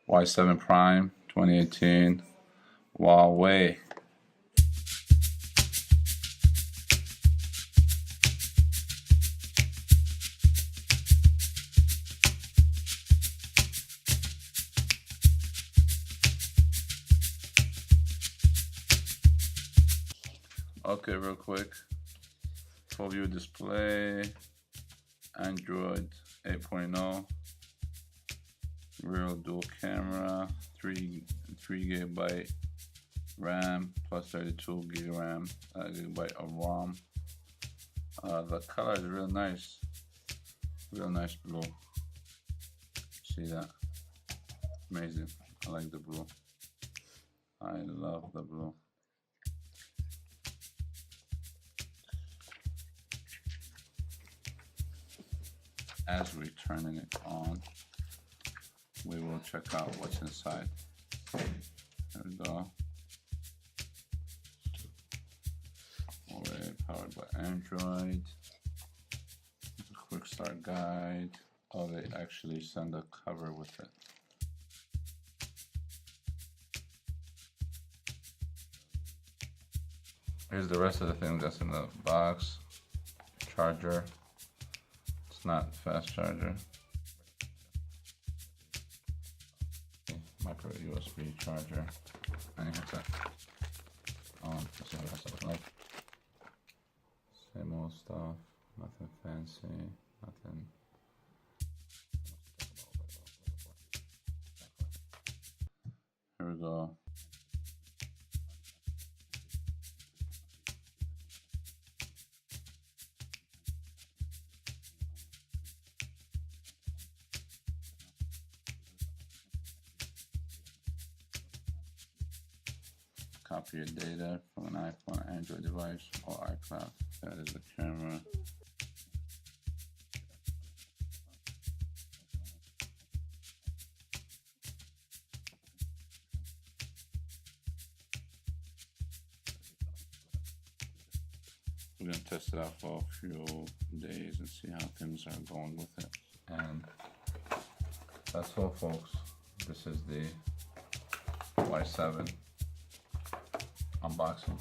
Y7 Prime 2018 Huawei. Okay, real quick. Full view display, Android 8.0, real dual camera, 3 GB RAM plus 32 gigabyte of ROM. The color is real nice blue. See that? Amazing. I like the blue. I love the blue. As we're turning it on, we will check out what's inside. There we go. Huawei powered by Android. A quick start guide. Oh, they actually send a cover with it. Here's the rest of the things that's in the box. Charger. It's not fast charger. Micro USB charger. And you have to let's see what that stuff looks like. Same old stuff, nothing fancy, nothing. Here we go. Copy your data from an iPhone, Android device, or iCloud. That is the camera. We're going to test it out for a few days and see how things are going with it. And that's all, folks. This is the Y7 unboxing.